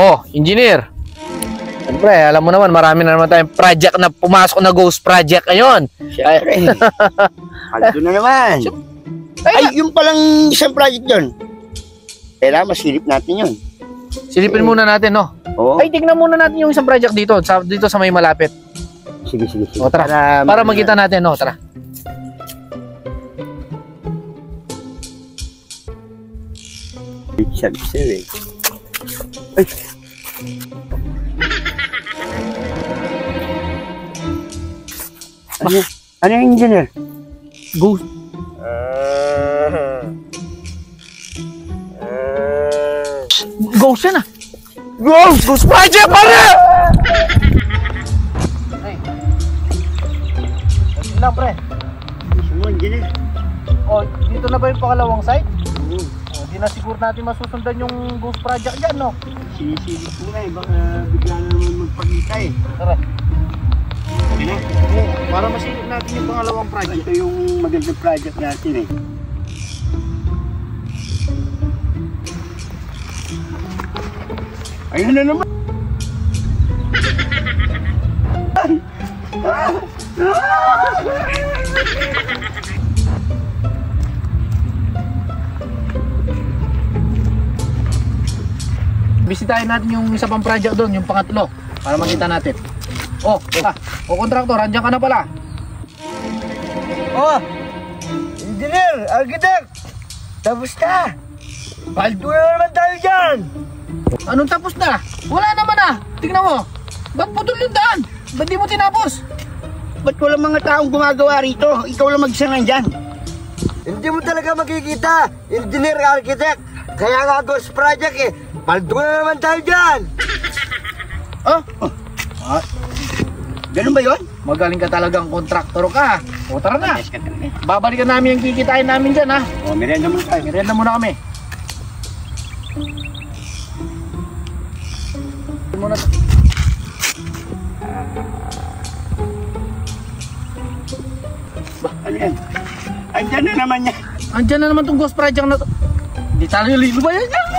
Oh, engineer. Siyempre, alam mo naman, marami na naman tayong project na pumasok na ghost project ngayon. Siyempre. Aldo na naman. Ay, yung palang isang project yun. Kailangan masilip natin yun. Silipin muna natin, no? Oo. Ay, tignan muna natin yung isang project dito sa may malapit. Sige. O, tara. Para makita natin, no? Tara. Sir, eh. Ay. Ano yung engineer? Ghost. Ghost yan, ah. Ghost project, pare! Hey. Ito lang, pre. Gusto mo, engineer? O, dito na ba yung pangalawang site? O, di na siguro natin masusundan yung ghost project dyan, no? Sinisilip ko na eh. Baka bigla na naman magpagkita eh. Tara. Okay na? Para masilip natin yung pangalawang project. Ito yung magandang project natin eh. Ayun na naman! Bisitahin natin yung isa pang project doon, yung pangatlo, para makita natin. Oh, teka. O, kontraktor, andyan ka na pala. Oh! Engineer! Architect! Tapos na! Paldo na naman tayo dyan! Anong tapos na? Wala naman, ah. Tingnan mo. Ba't putol yung daan? Ba't di mo tinapos? Ba't walang mga taong gumagawa rito? Ikaw lang mag-isa nandyan. Hindi mo talaga makikita, engineer, architect. Kaya nga ghost project eh. Paldo na naman tayo dyan. Oh? Ganun ba yun? Magaling ka talagang kontraktor ka. O, tara na. Yes, ka talaga. Babalikan namin yung kikitain namin dyan, ha. Oh, merienda muna tayo. Merienda muna kami. Muna. Ano yan? Andyan na naman yan. Andyan na naman tong ghost project na to. Hindi tayo lilubayan yan.